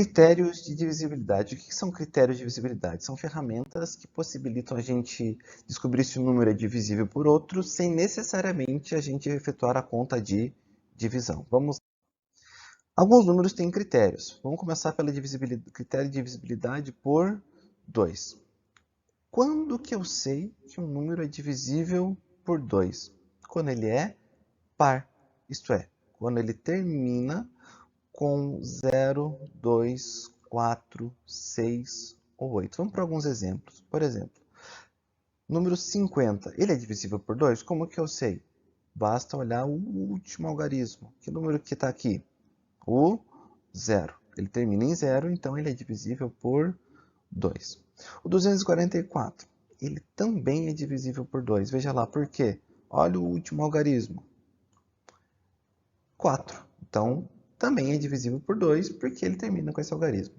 Critérios de divisibilidade. O que são critérios de divisibilidade? São ferramentas que possibilitam a gente descobrir se um número é divisível por outro sem necessariamente a gente efetuar a conta de divisão. Alguns números têm critérios. Vamos começar pelo critério de divisibilidade por 2. Quando que eu sei que um número é divisível por 2? Quando ele é par, isto é, quando ele termina com 0, 2, 4, 6 ou 8. Vamos para alguns exemplos. Por exemplo, número 50, ele é divisível por 2? Como que eu sei? Basta olhar o último algarismo. Que número que está aqui? O 0. Ele termina em 0, então ele é divisível por 2. O 244, ele também é divisível por 2. Veja lá, por quê? Olha o último algarismo. 4. Então, também é divisível por 2, porque ele termina com esse algarismo.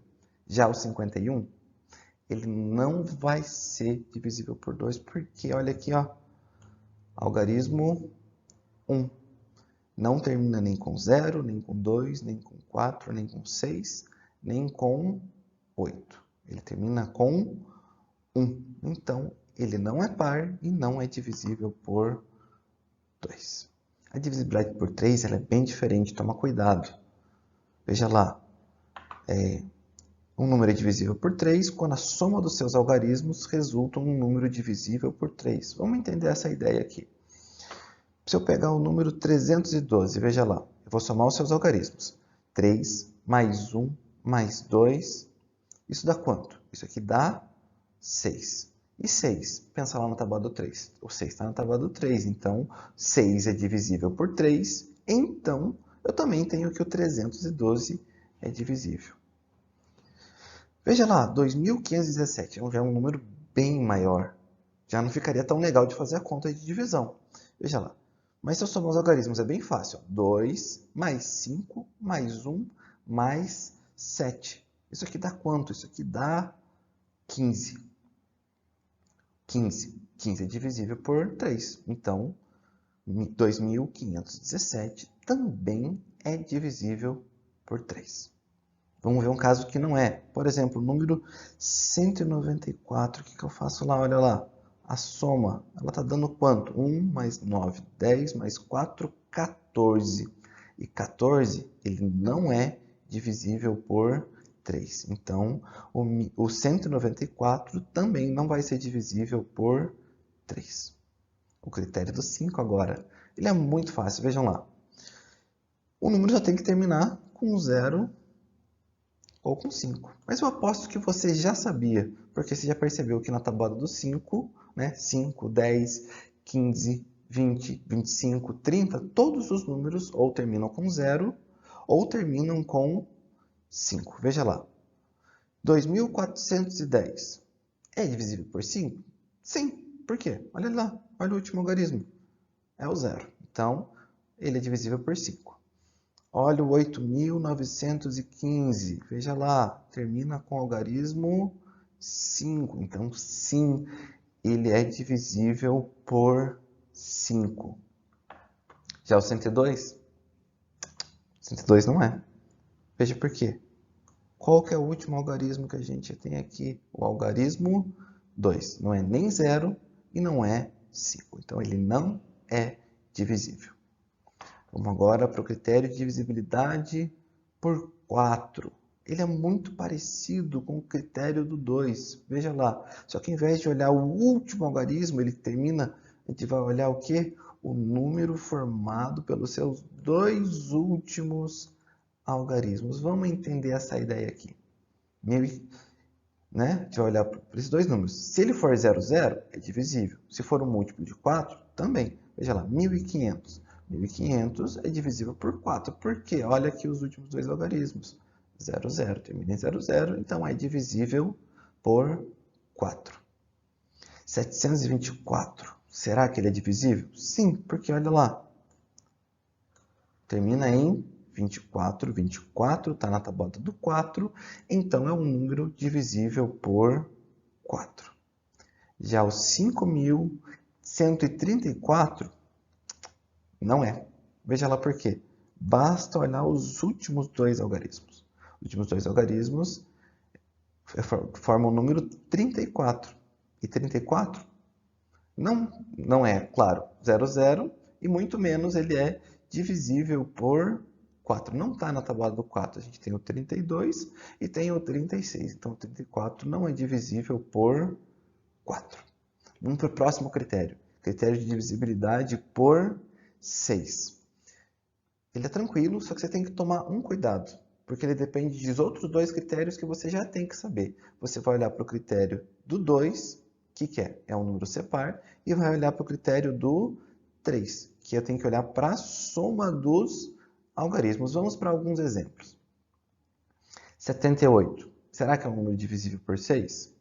Já o 51, ele não vai ser divisível por 2, porque, olha aqui, ó, algarismo 1. Não termina nem com 0, nem com 2, nem com 4, nem com 6, nem com 8. Ele termina com 1. Então, ele não é par e não é divisível por 2. A divisibilidade por 3 ela é bem diferente, toma cuidado. Veja lá, um número é divisível por 3 quando a soma dos seus algarismos resulta em um número divisível por 3. Vamos entender essa ideia aqui. Se eu pegar o número 312, veja lá, eu vou somar os seus algarismos. 3 mais 1 mais 2, isso dá quanto? Isso aqui dá 6. E 6? Pensa lá na tábua do 3. O 6 está na tábua do 3, então 6 é divisível por 3, então eu também tenho que o 312 é divisível. Veja lá, 2.517 já é um número bem maior. Já não ficaria tão legal de fazer a conta de divisão. Veja lá. Mas se eu somar os algarismos é bem fácil. 2 mais 5 mais 1 mais 7. Isso aqui dá quanto? Isso aqui dá 15. 15 é divisível por 3. Então, 2.517 também é divisível por 3. Vamos ver um caso que não é. Por exemplo, o número 194. O que eu faço lá? Olha lá. A soma, ela está dando quanto? 1 mais 9, 10 mais 4, 14. E 14, ele não é divisível por 3. Então, o 194 também não vai ser divisível por 3. O critério do 5 agora, ele é muito fácil. Vejam lá. O número já tem que terminar com 0 ou com 5. Mas eu aposto que você já sabia, porque você já percebeu que na tabuada do 5, né, 5, 10, 15, 20, 25, 30, todos os números ou terminam com 0 ou terminam com 5. Veja lá. 2.410 é divisível por 5? Sim. Por quê? Olha lá. Olha o último algarismo. É o 0. Então, ele é divisível por 5. Olha o 8.915. Veja lá. Termina com algarismo 5. Então, sim, ele é divisível por 5. Já o 102? 102 não é. Veja por quê. Qual que é o último algarismo que a gente tem aqui? O algarismo 2. Não é nem 0 e não é 5. Então, ele não é divisível. Vamos agora para o critério de divisibilidade por 4. Ele é muito parecido com o critério do 2. Veja lá. Só que ao invés de olhar o último algarismo, ele termina, a gente vai olhar o quê? O número formado pelos seus dois últimos algarismos. Vamos entender essa ideia aqui. Né? A gente vai olhar para esses dois números. Se ele for 0, 0, é divisível. Se for um múltiplo de 4, também. Veja lá, 1.500. 1.500 é divisível por 4. Por quê? Olha aqui os últimos dois algarismos. 0, 0, termina em 0, 0, então é divisível por 4. 724, será que ele é divisível? Sim, porque olha lá. Termina em 24, 24 está na tabuada do 4, então é um número divisível por 4. Já o 5.134 não é. Veja lá por quê. Basta olhar os últimos dois algarismos. Os últimos dois algarismos formam o número 34. E 34 não é, claro, 00 e muito menos ele é divisível por 4. Não está na tabela do 4. A gente tem o 32 e tem o 36. Então, o 34 não é divisível por 4. Vamos para o próximo critério. Critério de divisibilidade por 6. Ele é tranquilo, só que você tem que tomar um cuidado, porque ele depende dos outros dois critérios que você já tem que saber. Você vai olhar para o critério do 2, que é? É um número separ, e vai olhar para o critério do 3, que eu tenho que olhar para a soma dos algarismos. Vamos para alguns exemplos. 78. Será que é um número divisível por 6?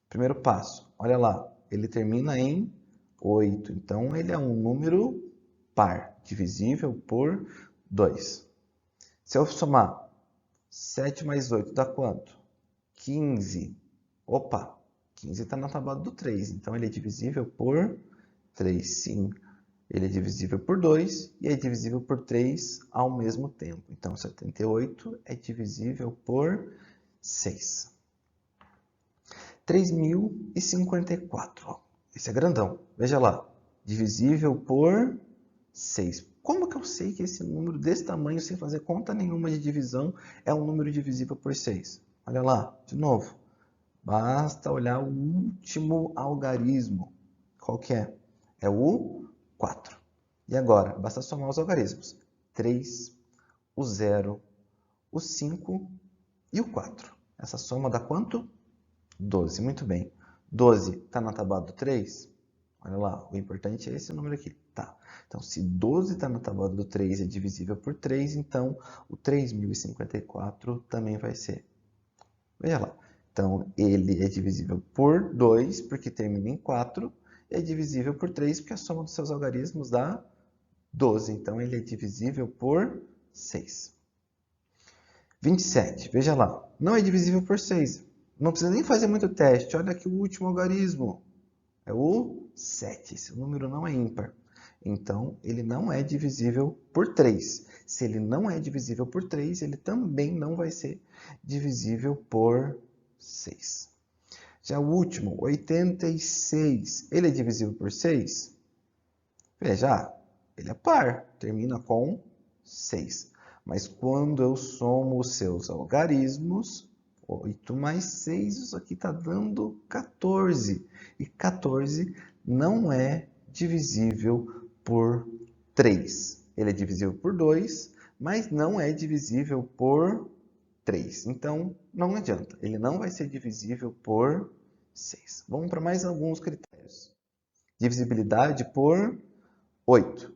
Primeiro passo, olha lá, ele termina em 8, então ele é um número par, divisível por 2. Se eu somar 7 mais 8 dá quanto? 15. Opa, 15 está na tabela do 3, então ele é divisível por 3, sim. Ele é divisível por 2 e é divisível por 3 ao mesmo tempo. Então, 78 é divisível por 6. 3054. Esse é grandão. Veja lá. Divisível por 6. Como que eu sei que esse número desse tamanho, sem fazer conta nenhuma de divisão, é um número divisível por 6? Olha lá, de novo. Basta olhar o último algarismo. Qual que é? É o 4. E agora, basta somar os algarismos. 3, o 0, o 5 e o 4. Essa soma dá quanto? 12. Muito bem. 12 está na tabela do 3? Olha lá, o importante é esse número aqui. Tá. Então, se 12 está na tabela do 3 e é divisível por 3, então o 3054 também vai ser. Veja lá. Então, ele é divisível por 2, porque termina em 4, e é divisível por 3, porque a soma dos seus algarismos dá 12. Então, ele é divisível por 6. 27, veja lá. Não é divisível por 6. Não precisa nem fazer muito teste. Olha aqui o último algarismo. É o 7. Esse número não é ímpar. Então, ele não é divisível por 3. Se ele não é divisível por 3, ele também não vai ser divisível por 6. Já o último, 86. Ele é divisível por 6? Veja, ele é par. Termina com 6. Mas quando eu somo os seus algarismos, 8 mais 6, isso aqui está dando 14. E 14 não é divisível por 3. Ele é divisível por 2, mas não é divisível por 3. Então, não adianta. Ele não vai ser divisível por 6. Vamos para mais alguns critérios. Divisibilidade por 8.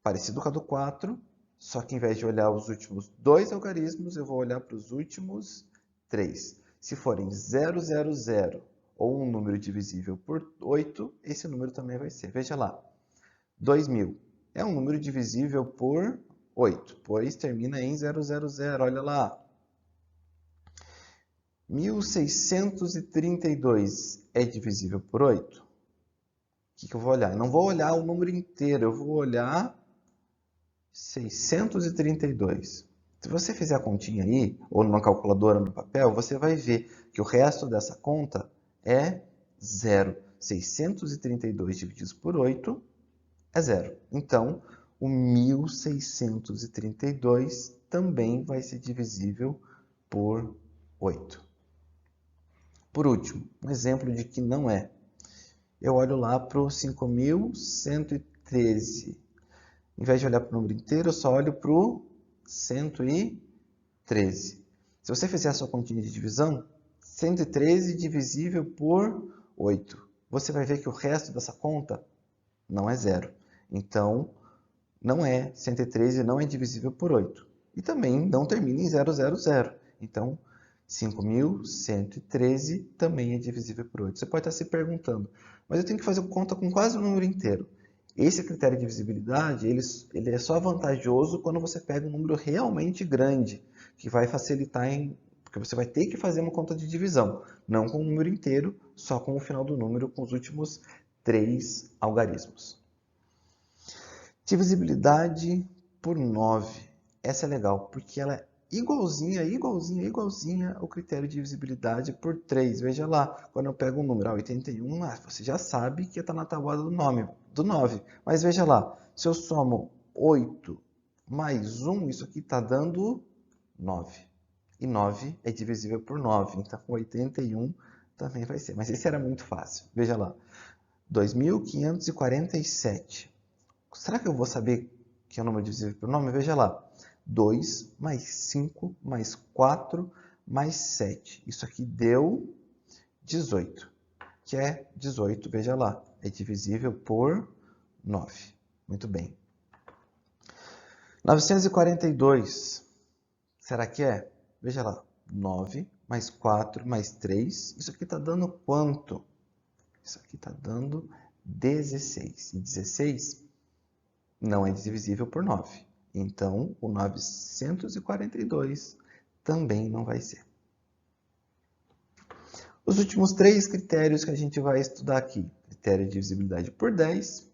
Parecido com a do 4, só que em vez de olhar os últimos dois algarismos, eu vou olhar para os últimos 3. Se forem 0, 0, 0 ou um número divisível por 8, esse número também vai ser. Veja lá, 2000 é um número divisível por 8, pois termina em 000. Olha lá. 1632 é divisível por 8? O que eu vou olhar? Eu não vou olhar o número inteiro, eu vou olhar 632. Se você fizer a continha aí, ou numa calculadora no papel, você vai ver que o resto dessa conta é zero. 632 divididos por 8 é zero. Então, o 1632 também vai ser divisível por 8. Por último, um exemplo de que não é. Eu olho lá para o 5113. Em vez de olhar para o número inteiro, eu só olho para o 113. Se você fizer a sua continha de divisão, 113 divisível por 8. Você vai ver que o resto dessa conta não é zero. Então, não é 113 não é divisível por 8. E também não termina em 000. Então, 5.113 também é divisível por 8. Você pode estar se perguntando, mas eu tenho que fazer conta com quase o número inteiro. Esse critério de divisibilidade, ele é só vantajoso quando você pega um número realmente grande, que vai facilitar porque você vai ter que fazer uma conta de divisão, não com o número inteiro, só com o final do número, com os últimos 3 algarismos. Divisibilidade por 9. Essa é legal, porque ela igualzinha ao critério de divisibilidade por 3. Veja lá, quando eu pego um número 81, você já sabe que está na tabuada do 9. Mas veja lá, se eu somo 8 mais 1, isso aqui está dando 9. E 9 é divisível por 9, então 81 também vai ser. Mas esse era muito fácil. Veja lá, 2.547. Será que eu vou saber que é um número divisível por 9? Veja lá. 2 mais 5 mais 4 mais 7. Isso aqui deu 18. Que é 18, veja lá. É divisível por 9. Muito bem. 942. Será que é? Veja lá. 9 mais 4 mais 3. Isso aqui está dando quanto? Isso aqui está dando 16. E 16 não é divisível por 9. Então, o 942 também não vai ser. Os últimos 3 critérios que a gente vai estudar aqui. Critério de divisibilidade por 10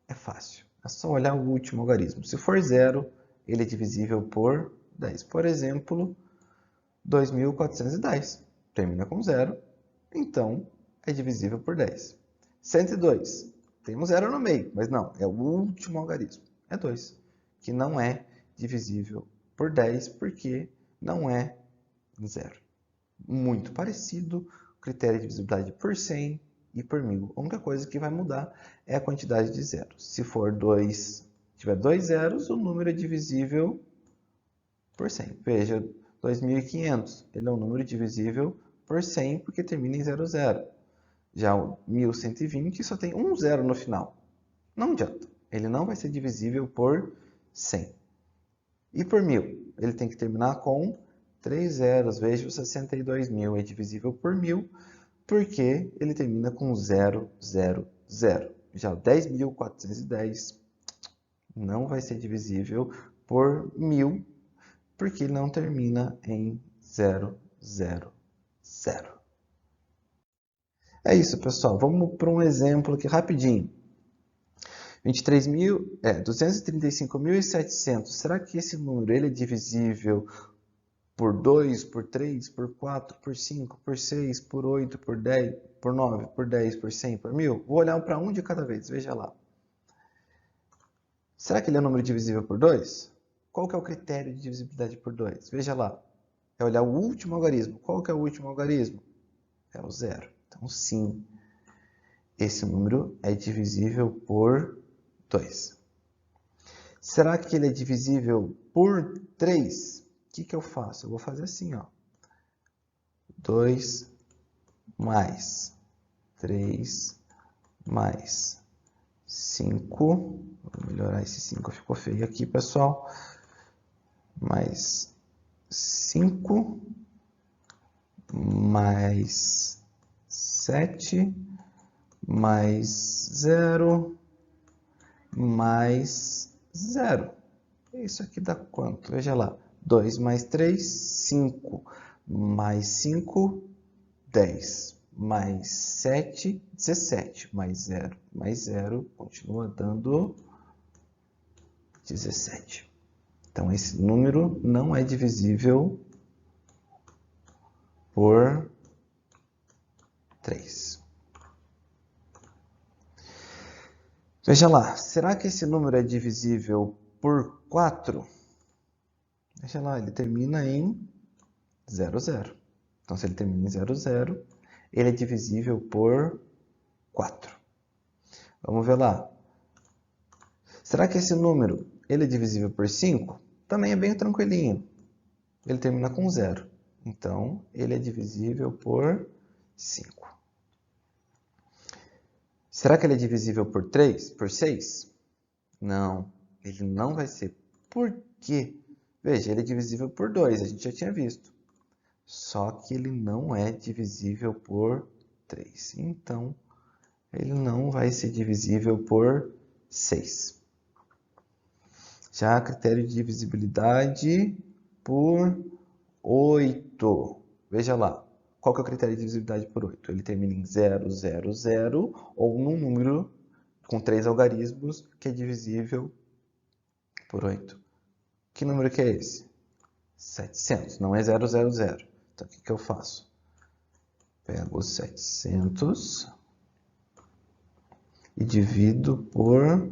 é fácil. É só olhar o último algarismo. Se for 0, ele é divisível por 10. Por exemplo, 2.410. Termina com 0, então é divisível por 10. 102. Tem um 0 no meio, mas não, é o último algarismo. É 2, que não é divisível por 10, porque não é 0. Muito parecido, o critério de divisibilidade por 100 e por 1.000. A única coisa que vai mudar é a quantidade de zeros. Se for 2, tiver 2 zeros, o número é divisível por 100. Veja, 2.500, ele é um número divisível por 100 porque termina em 00. Já o 1.120 só tem um zero no final. Não adianta, ele não vai ser divisível por 100. E por 1.000, ele tem que terminar com 3 zeros. Veja, o 62.000 é divisível por 1.000 porque ele termina com 0, 0, 0. Já o 10.410 não vai ser divisível por 1.000 porque ele não termina em 0, 0, 0. É isso, pessoal. Vamos para um exemplo aqui rapidinho. 235.700. Será que esse número ele é divisível por 2, por 3, por 4, por 5, por 6, por 8, por 10, por 9, por 10, por 100, por 1.000? Vou olhar para um de cada vez. Veja lá. Será que ele é um número divisível por 2? Qual que é o critério de divisibilidade por 2? Veja lá. É olhar o último algarismo. Qual que é o último algarismo? É o 0. Então, sim, esse número é divisível por 2. Será que ele é divisível por 3? O que eu faço? Eu vou fazer assim, ó. 2 mais 3 mais 5. Vou melhorar esse 5, ficou feio aqui, pessoal. Mais 5 mais 7 mais 0 mais 0. Isso aqui dá quanto? Veja lá. 2 mais 3, 5. Mais 5, 10. Mais 7, 17. Mais 0, continua dando 17. Então, esse número não é divisível por 3. Veja lá, será que esse número é divisível por 4? Veja lá, ele termina em 0, 0. Então, se ele termina em 0, 0, ele é divisível por 4. Vamos ver lá. Será que esse número ele é divisível por 5? Também é bem tranquilinho. Ele termina com 0. Então, ele é divisível por 5. Será que ele é divisível por 3? Por 6? Não, ele não vai ser. Por quê? Veja, ele é divisível por 2, a gente já tinha visto. Só que ele não é divisível por 3. Então, ele não vai ser divisível por 6. Já critério de divisibilidade por 8. Veja lá, qual que é o critério de divisibilidade por 8? Ele termina em 0, 0, 0 ou num número com 3 algarismos que é divisível por 8. Que número que é esse? 700, não é 000. Então, o que eu faço? Pego os 700 e divido por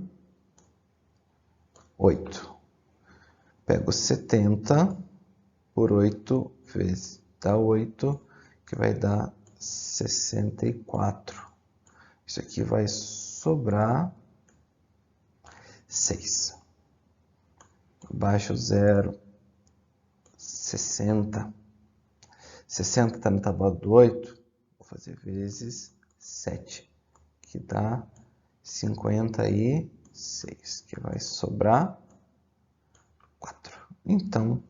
8. Pego 70 por 8 vezes dá 8, que vai dar 64. Isso aqui vai sobrar 6. Abaixo 0, 60. 60 está na tábua do 8, vou fazer vezes 7, que dá 56, que vai sobrar 4. Então,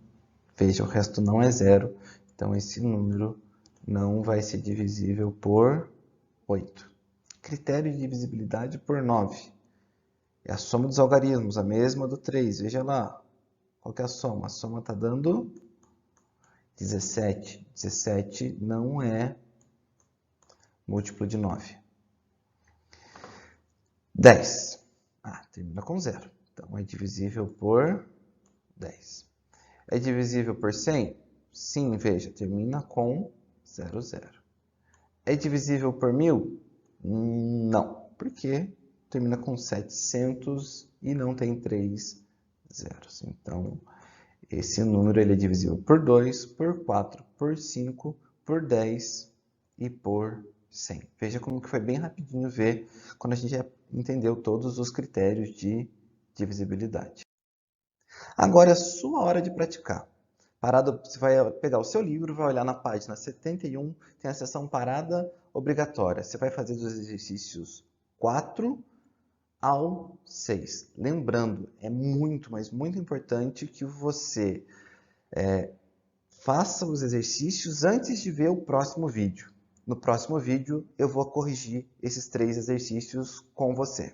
veja, o resto não é 0, então esse número não vai ser divisível por 8. Critério de divisibilidade por 9. É a soma dos algarismos, a mesma do 3. Veja lá, qual que é a soma? A soma está dando 17. 17 não é múltiplo de 9. 10. Termina com 0. Então, é divisível por 10. É divisível por 100? Sim, veja, termina com 0, 0. É divisível por 1000? Não, porque termina com 700 e não tem 3 zeros. Então, esse número ele é divisível por 2, por 4, por 5, por 10 e por 100. Veja como que foi bem rapidinho ver quando a gente já entendeu todos os critérios de divisibilidade. Agora é a sua hora de praticar. Parada, você vai pegar o seu livro, vai olhar na página 71, tem a seção parada obrigatória. Você vai fazer os exercícios 4 ao 6. Lembrando, é muito, mas muito importante que você faça os exercícios antes de ver o próximo vídeo. No próximo vídeo, eu vou corrigir esses 3 exercícios com você.